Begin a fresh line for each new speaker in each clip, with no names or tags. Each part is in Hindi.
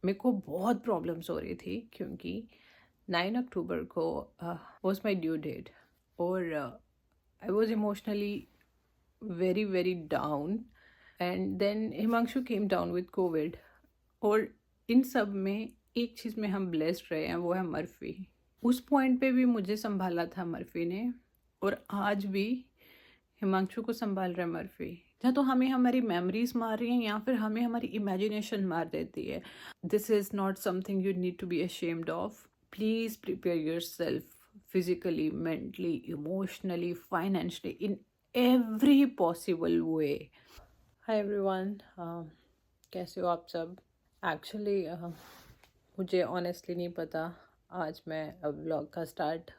मेरे को बहुत प्रॉब्लम्स हो रही थी क्योंकि 9 अक्टूबर को वॉज माई ड्यू डेट और I was emotionally very very down and then Himanshu came down with Covid. और इन सब में एक चीज़ में हम ब्लेस्ड रहे हैं, वो है मर्फी। उस पॉइंट पे भी मुझे संभाला था मर्फी ने, और आज भी हिमांशु को संभाल रहा है मर्फी। या तो हमें हमारी मेमोरीज मार रही हैं या फिर हमें हमारी इमेजिनेशन मार देती है। This is not something you need to be ashamed of. Please prepare yourself physically, mentally, emotionally, financially, in every possible way. Hi everyone, कैसे हो आप सब? एक्चुअली मुझे ऑनेस्टली नहीं पता आज मैं अब व्लॉग का स्टार्ट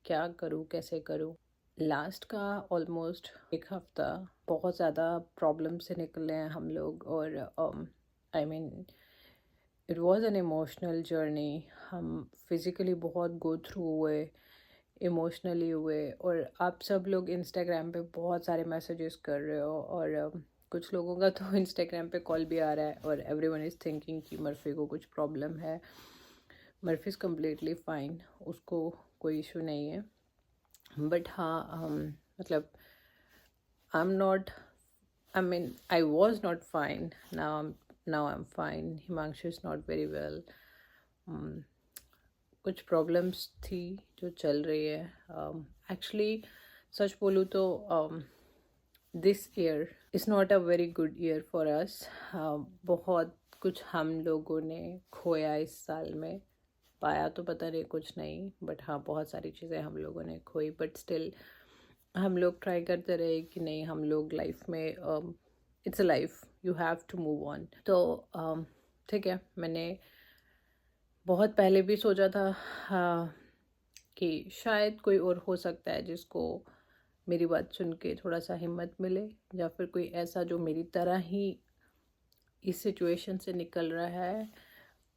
क्या करूँ, कैसे करूँ। लास्ट का ऑलमोस्ट एक हफ्ता बहुत ज़्यादा प्रॉब्लम से निकले हैं हम लोग, और I mean it was an emotional journey. हम फिज़िकली बहुत गो थ्रू हुए, इमोशनली हुए, और आप सब लोग इंस्टाग्राम पे बहुत सारे मैसेजेस कर रहे हो, और कुछ लोगों का तो इंस्टाग्राम पे कॉल भी आ रहा है, और एवरीवन इज़ थिंकिंग कि मर्फी को कुछ प्रॉब्लम है। मर्फी इज़ कम्प्लीटली फाइन, उसको कोई इशू नहीं है। बट हाँ, मतलब I'm not, I mean, I was not fine. Now I'm fine. Himanshu is not very well. कुछ प्रॉब्लम्स थी जो चल रही है। एक्चुअली सच बोलूँ तो this year is not a very good year for us. बहुत कुछ हम लोगों ने खोया इस साल में। पाया तो पता नहीं, कुछ नहीं, बट हाँ बहुत सारी चीज़ें हम लोगों ने खोई। बट स्टिल हम लोग ट्राई करते रहे कि नहीं, हम लोग लाइफ में it's a life, you have to move on. तो ठीक है, मैंने बहुत पहले भी सोचा था कि शायद कोई और हो सकता है जिसको मेरी बात सुन के थोड़ा सा हिम्मत मिले, या फिर कोई ऐसा जो मेरी तरह ही इस सिचुएशन से निकल रहा है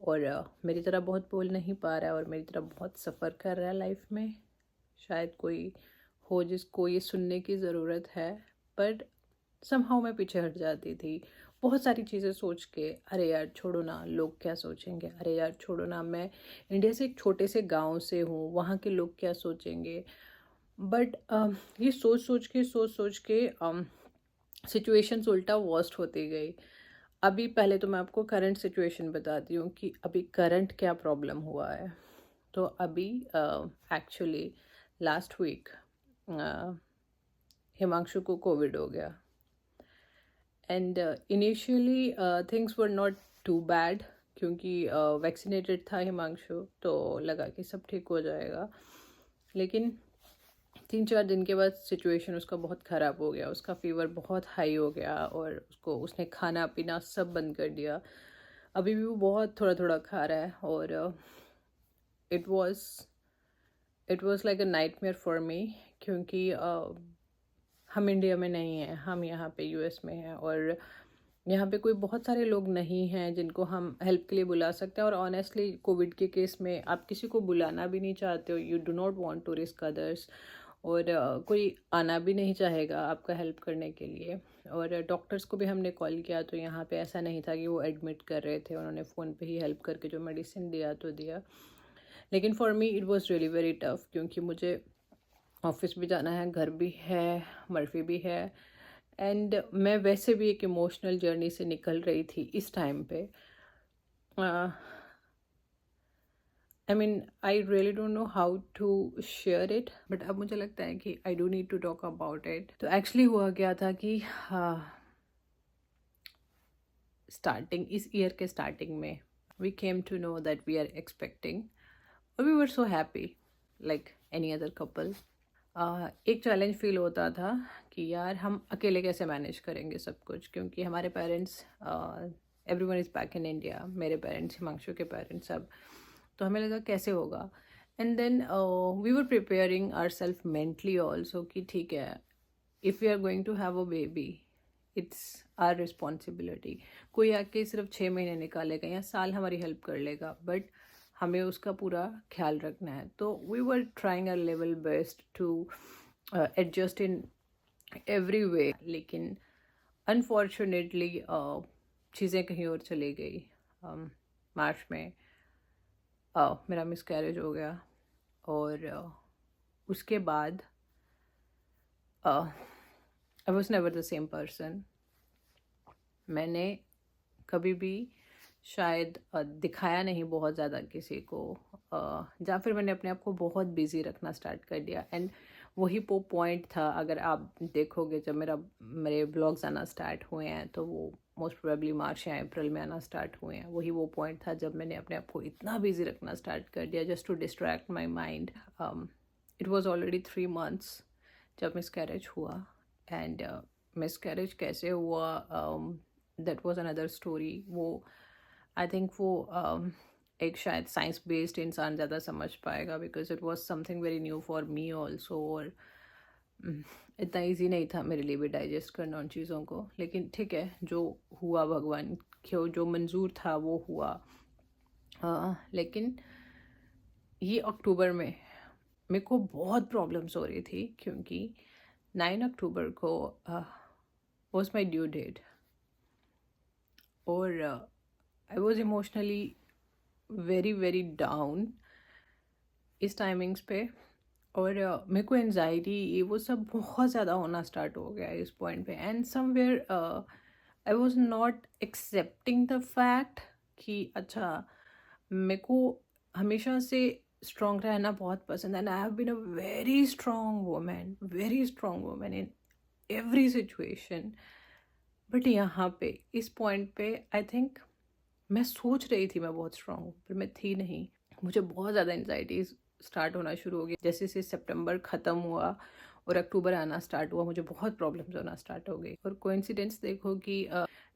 और मेरी तरह बहुत बोल नहीं पा रहा है और मेरी तरह बहुत सफ़र कर रहा है लाइफ में। शायद कोई हो जिसको ये सुनने की ज़रूरत है। बट समहाउ मैं पीछे हट जाती थी बहुत सारी चीज़ें सोच के। अरे यार छोड़ो ना, लोग क्या सोचेंगे। अरे यार छोड़ो ना, मैं इंडिया से एक छोटे से गांव से हूँ, वहाँ के लोग क्या सोचेंगे। बट ये सोच के सिचुएशंस उल्टा वर्स्ट होती गई। अभी पहले तो मैं आपको करंट सिचुएशन बताती हूँ कि अभी करंट क्या प्रॉब्लम हुआ है। तो अभी एक्चुअली लास्ट वीक हिमांशु को कोविड हो गया। And initially things were not too bad, क्योंकि वैक्सीनेटेड था हिमांशु, तो लगा कि सब ठीक हो जाएगा। लेकिन 3-4 दिन के बाद सिचुएशन उसका बहुत ख़राब हो गया। उसका फीवर बहुत हाई हो गया और उसने खाना पीना सब बंद कर दिया। अभी भी वो बहुत थोड़ा थोड़ा खा रहा है, और it was like a nightmare for me, क्योंकि हम इंडिया में नहीं हैं, हम यहाँ पे यूएस में हैं, और यहाँ पे कोई बहुत सारे लोग नहीं हैं जिनको हम हेल्प के लिए बुला सकते हैं। और ऑनेस्टली कोविड के केस में आप किसी को बुलाना भी नहीं चाहते हो, you do not want to risk others, और कोई आना भी नहीं चाहेगा आपका हेल्प करने के लिए। और डॉक्टर्स को भी हमने कॉल किया तो यहाँ पे ऐसा नहीं था कि वो एडमिट कर रहे थे, उन्होंने फ़ोन पे ही हेल्प करके जो मेडिसिन दिया तो दिया। लेकिन for me it was really very tough, क्योंकि मुझे ऑफिस भी जाना है, घर भी है, मर्फी भी है, एंड मैं वैसे भी एक इमोशनल जर्नी से निकल रही थी इस टाइम पे। I mean I really don't know how to share it, but अब मुझे लगता है कि I do need to talk about it. तो एक्चुअली हुआ क्या था कि स्टार्टिंग इस ईयर के स्टार्टिंग में we came to know that we are expecting, और we were so happy like any other couple. एक चैलेंज फील होता था कि यार हम अकेले कैसे मैनेज करेंगे सब कुछ, क्योंकि हमारे parents, everyone is back in India, मेरे पेरेंट्स, हिमांशु के पेरेंट्स सब। तो हमें लगा कैसे होगा। And then we were preparing our self mentally also कि ठीक है, if we are going to have a baby, it's our responsibility. कोई आके सिर्फ 6 महीने निकालेगा या साल हमारी हेल्प कर लेगा, बट हमें उसका पूरा ख्याल रखना है। तो we were trying our level best to adjust in every way. लेकिन अनफॉर्चुनेटली चीज़ें कहीं और चली गई। मार्च में मेरा मिसकैरेज हो गया। और उसके बाद I was never the same person. मैंने कभी भी शायद दिखाया नहीं बहुत ज़्यादा किसी को, या फिर मैंने अपने आप को बहुत बिजी रखना स्टार्ट कर दिया। एंड वही वो पॉइंट था, अगर आप देखोगे जब मेरे ब्लॉग्स आना स्टार्ट हुए हैं तो वो मोस्ट प्रोबेबली मार्च या अप्रैल में आना स्टार्ट हुए हैं। वही वो पॉइंट था जब मैंने अपने आप को इतना बिजी रखना स्टार्ट कर दिया just to distract my mind. It was already 3 months जब मिसकैरेज हुआ। एंड मिसकैरेज कैसे हुआ, दैट वाज अनदर स्टोरी। वो आई थिंक वो एक शायद साइंस बेस्ड इंसान ज़्यादा समझ पाएगा, because it was something very new for me also. और इतना इजी नहीं था मेरे लिए भी डाइजेस्ट करना उन चीज़ों को। लेकिन ठीक है, जो हुआ भगवान को जो मंजूर था वो हुआ। लेकिन ये अक्टूबर में मेरे को बहुत प्रॉब्लम्स हो रही थी, क्योंकि 9 अक्टूबर को वॉज माई ड्यू डेट। और I was emotionally very very down इस टाइमिंग्स पे। और मेरे को एनजाइटी ये वो सब बहुत ज़्यादा होना स्टार्ट हो गया इस पॉइंट पे। And somewhere I was not accepting the fact कि अच्छा, मेरे को हमेशा से स्ट्रॉन्ग रहना बहुत पसंद है। And I have been a very strong women in every situation. But यहाँ पे इस पॉइंट पे आई थिंक मैं सोच रही थी मैं बहुत स्ट्रांग हूँ, पर मैं थी नहीं। मुझे बहुत ज़्यादा एंजाइटी स्टार्ट होना शुरू हो गई। जैसे जैसे सितंबर ख़त्म हुआ और अक्टूबर आना स्टार्ट हुआ, मुझे बहुत प्रॉब्लम्स होना स्टार्ट हो गई। और कोइंसिडेंस देखो कि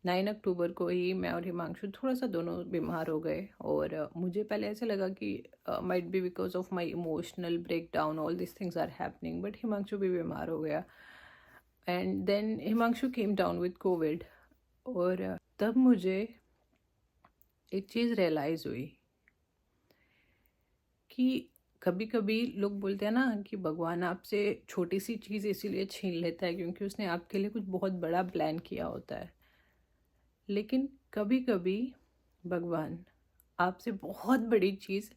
9 अक्टूबर को ही मैं और हिमांशु थोड़ा सा दोनों बीमार हो गए। और मुझे पहले ऐसे लगा कि might be because of my emotional breakdown all this things are happening, but Himanshu भी बीमार हो गया। And then Himanshu came down with Covid. और तब मुझे एक चीज़ रियलाइज़ हुई कि कभी कभी लोग बोलते हैं ना कि भगवान आपसे छोटी सी चीज़ इसीलिए छीन लेता है क्योंकि उसने आपके लिए कुछ बहुत बड़ा प्लान किया होता है। लेकिन कभी कभी भगवान आपसे बहुत बड़ी चीज़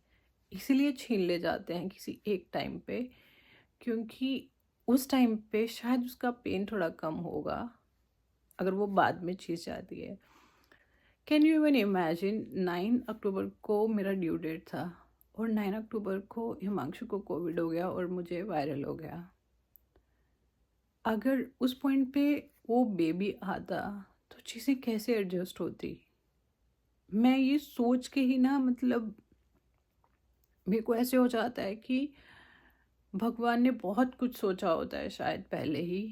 इसलिए छीन ले जाते हैं किसी एक टाइम पे, क्योंकि उस टाइम पे शायद उसका पेन थोड़ा कम होगा अगर वो बाद में चीज़ जाती है। कैन यू इवन इमेजिन, 9 अक्टूबर को मेरा ड्यू डेट था और 9 अक्टूबर को हिमांशु को कोविड हो गया और मुझे वायरल हो गया। अगर उस पॉइंट पे वो बेबी आता तो चीज़ें कैसे एडजस्ट होती। मैं ये सोच के ही ना, मतलब मेरे को ऐसे हो जाता है कि भगवान ने बहुत कुछ सोचा होता है शायद पहले ही,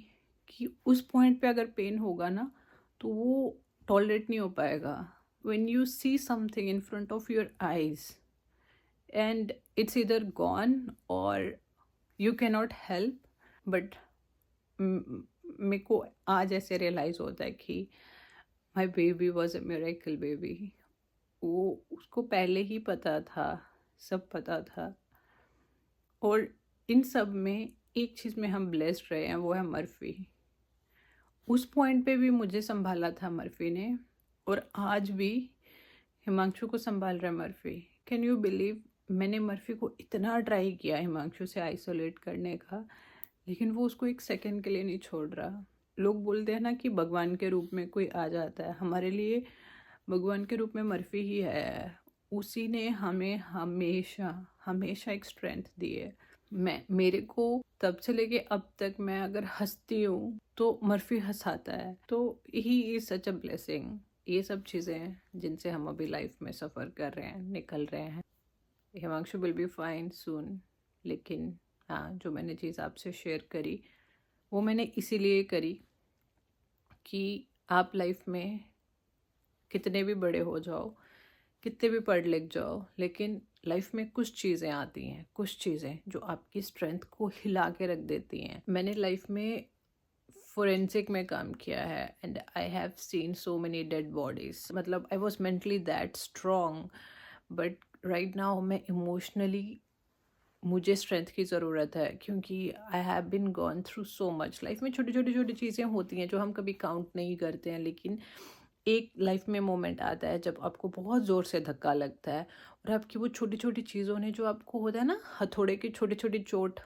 कि उस पॉइंट पे अगर पेन होगा ना तो वो टॉलरेट नहीं हो पाएगा। when you see something in front of your eyes and it's either gone or you cannot help, but मेरे को आज ऐसे रियलाइज़ होता है कि my baby was a miracle baby. वो उसको पहले ही पता था, सब पता था। और इन सब में एक चीज़ में हम ब्लेस्ड रहे हैं, वो है मर्फी। उस पॉइंट पे भी मुझे संभाला था मर्फी ने, और आज भी हिमांशु को संभाल रहा है मर्फी। कैन यू बिलीव, मैंने मर्फी को इतना ट्राई किया हिमांशु से आइसोलेट करने का, लेकिन वो उसको एक सेकंड के लिए नहीं छोड़ रहा। लोग बोलते हैं ना कि भगवान के रूप में कोई आ जाता है, हमारे लिए भगवान के रूप में मर्फी ही है। उसी ने हमें हमेशा हमेशा एक स्ट्रेंथ दी है। मेरे को तब से लेके अब तक मैं अगर हंसती हूँ तो मर्फी हंसाता है। तो he is such a blessing. ये सब चीज़ें हैं जिनसे हम अभी लाइफ में सफ़र कर रहे हैं, निकल रहे हैं। हिमांशु विल बी फाइन सून। लेकिन हाँ, जो मैंने चीज़ आपसे शेयर करी वो मैंने इसीलिए करी कि आप लाइफ में कितने भी बड़े हो जाओ, कितने भी पढ़ लिख जाओ, लेकिन लाइफ में कुछ चीज़ें आती हैं, कुछ चीज़ें जो आपकी स्ट्रेंथ को हिला के रख देती हैं। मैंने लाइफ में फोरेंसिक में काम किया है and I have seen so many dead bodies. मतलब I was mentally that strong, but right now मैं इमोशनली, मुझे स्ट्रेंथ की ज़रूरत है, क्योंकि I have been gone through so much. Life में छोटी छोटी चीज़ें होती हैं जो हम कभी काउंट नहीं करते हैं, लेकिन एक लाइफ में मोमेंट आता है जब आपको बहुत ज़ोर से धक्का लगता है और आपकी वो छोटी छोटी चीज़ों ने, जो आपको होता है ना, हथौड़े की छोटी छोटी चोट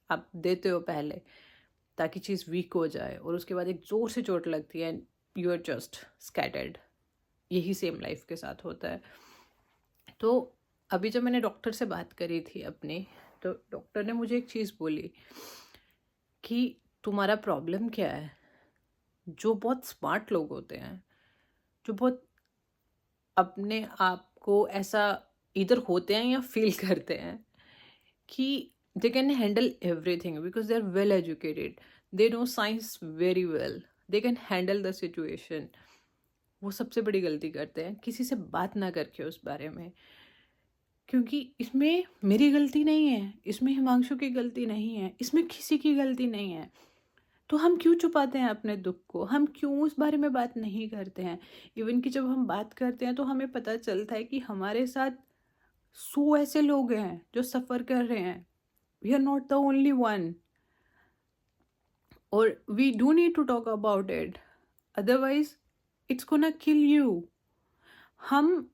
आप देते हो पहले ताकि चीज़ वीक हो जाए, और उसके बाद एक ज़ोर से चोट लगती है and you are just scattered. यही सेम लाइफ के साथ होता है। तो अभी जब मैंने डॉक्टर से बात करी थी अपनी, तो डॉक्टर ने मुझे एक चीज़ बोली कि तुम्हारा प्रॉब्लम क्या है। जो बहुत स्मार्ट लोग होते हैं, जो बहुत अपने आप को ऐसा इधर होते हैं या फील करते हैं कि they can handle everything because they are well educated, they know science very well, they can handle the situation, वो सबसे बड़ी गलती करते हैं किसी से बात ना करके उस बारे में। क्योंकि इसमें मेरी गलती नहीं है, इसमें हिमांशु की गलती नहीं है, इसमें किसी की गलती नहीं है। तो हम क्यों छुपाते हैं अपने दुख को, हम क्यों उस बारे में बात नहीं करते हैं। इवन कि जब हम बात करते हैं तो हमें पता चलता है कि हमारे साथ 100 ऐसे लोग हैं जो सफ़र कर रहे हैं। We are not the only one, और we do need to talk about it, otherwise it's gonna kill you. हम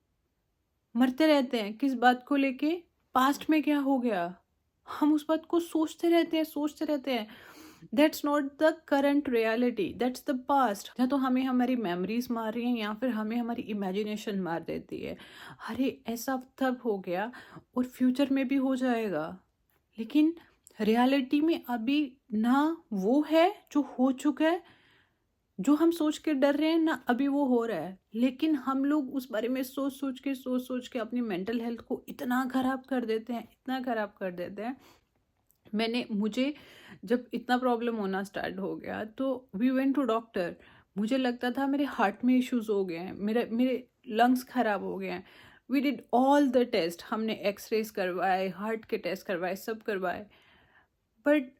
मरते रहते हैं किस बात को लेके, पास्ट में क्या हो गया, हम उस बात को सोचते रहते हैं। That's not the current reality, that's the past. या तो हमें हमारी मेमोरीज मार रही हैं या फिर हमें हमारी इमेजिनेशन मार देती है। अरे ऐसा तब हो गया और फ्यूचर में भी हो जाएगा, लेकिन रियलिटी में अभी ना वो है जो हो चुका है, जो हम सोच के डर रहे हैं ना अभी वो हो रहा है। लेकिन हम लोग उस बारे में सोच सोच के अपनी मेंटल हेल्थ को इतना ख़राब कर देते हैं, इतना ख़राब कर देते हैं। मुझे जब इतना प्रॉब्लम होना स्टार्ट हो गया तो वी वेंट टू डॉक्टर। मुझे लगता था मेरे हार्ट में इश्यूज हो गए हैं, मेरे मेरे लंग्स ख़राब हो गए हैं। We did all the test, हमने एक्सरेज करवाए, हार्ट के टेस्ट करवाए, सब करवाए, but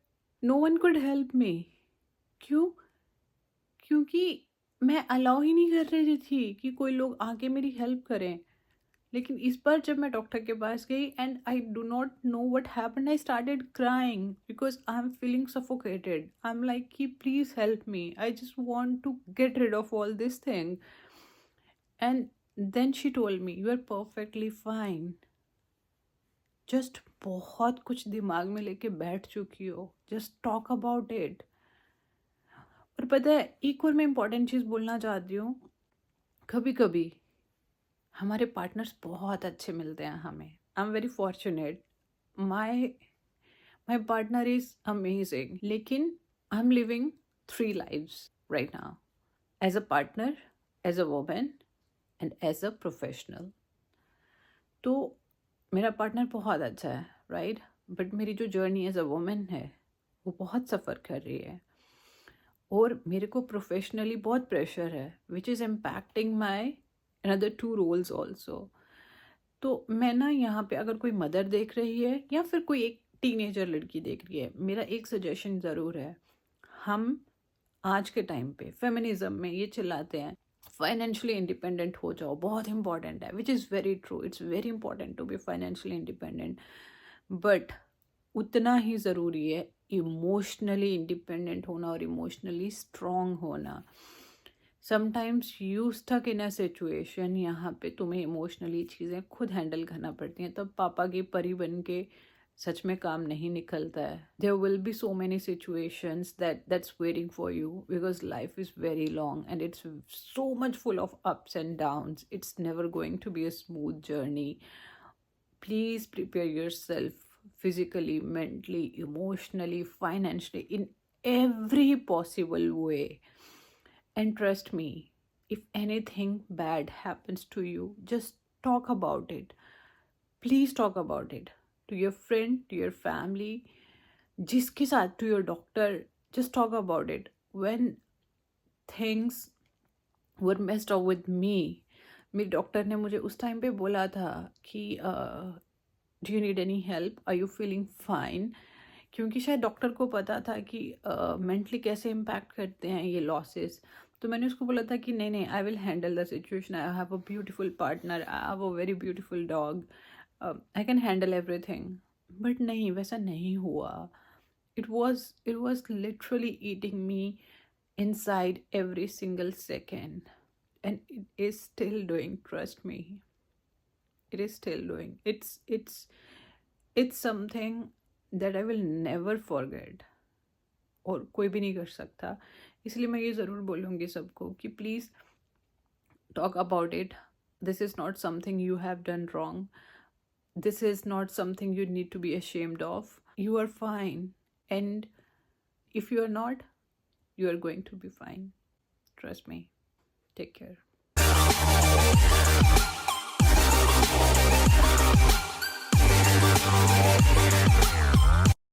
no one could help me. क्यों? क्योंकि मैं अलाउ ही नहीं कर रही थी कि कोई लोग आके मेरी हेल्प करें। लेकिन इस बार जब मैं डॉक्टर के पास गई and I do not know what happened, I started crying because I am feeling suffocated. I am like कि please help me, I just want to get rid of all this thing. And then she told me you are perfectly fine. Just बहुत कुछ दिमाग में लेके बैठ चुकी हो, जस्ट टॉक अबाउट इट। और पता है एक और मैं इम्पॉर्टेंट चीज़ बोलना चाहती हूँ, कभी कभी हमारे पार्टनर्स बहुत अच्छे मिलते हैं हमें। I am very fortunate, my my partner is amazing, लेकिन I am living 3 lives right now, as a partner, as a women and as a professional. तो मेरा पार्टनर बहुत अच्छा है राइट, बट मेरी जो जर्नी एज अ वुमेन है वो बहुत सफ़र कर रही है, और मेरे को प्रोफेशनली बहुत प्रेशर है which is impacting my another 2 roles also. तो मैं ना यहाँ पे अगर कोई मदर देख रही है या फिर कोई एक टीनेजर लड़की देख रही है, मेरा एक सजेशन ज़रूर है। हम आज के टाइम पे फेमिनिज्म में ये चिल्लाते हैं फाइनेंशियली इंडिपेंडेंट हो जाओ, बहुत इंपॉर्टेंट है, which is very true, it's very important to be financially independent, but उतना ही ज़रूरी है इमोशनली इंडिपेंडेंट होना और इमोशनली स्ट्रॉन्ग होना। Sometimes you stuck in a situation, यहाँ पे तुम्हें इमोशनली चीज़ें खुद हैंडल करना पड़ती हैं, तब पापा की परी बन के सच में काम नहीं निकलता है। There will be so many situations that's waiting for you because life is very long and it's so much full of ups and downs, it's never going to be a smooth journey. Please prepare yourself physically, mentally, emotionally, financially, in every possible way. And trust me, if anything bad happens to you, just talk about it. Please talk about it to your friend, to your family, जिसके साथ, to your doctor. Just talk about it. When things were messed up with me, मेरे डॉक्टर ने मुझे उस टाइम पे बोला था कि do you need any help, are you feeling fine, क्योंकि शायद डॉक्टर को पता था कि मेंटली कैसे इम्पैक्ट करते हैं ये लॉसेस। तो मैंने उसको बोला था कि नहीं नहीं, I will handle the situation, I have a beautiful partner, I have a very beautiful dog, I can handle everything. But नहीं, वैसा नहीं हुआ। it was literally eating me inside every single second. and it is still doing. Trust me, it is still doing. It's something that I will never forget, और कोई भी नहीं कर सकता. इसलिए मैं ये ज़रूर बोलूँगी सबको कि please talk about it. This is not something you have done wrong. This is not something you need to be ashamed of. You are fine. And if you are not, you are going to be fine. Trust me. Take care.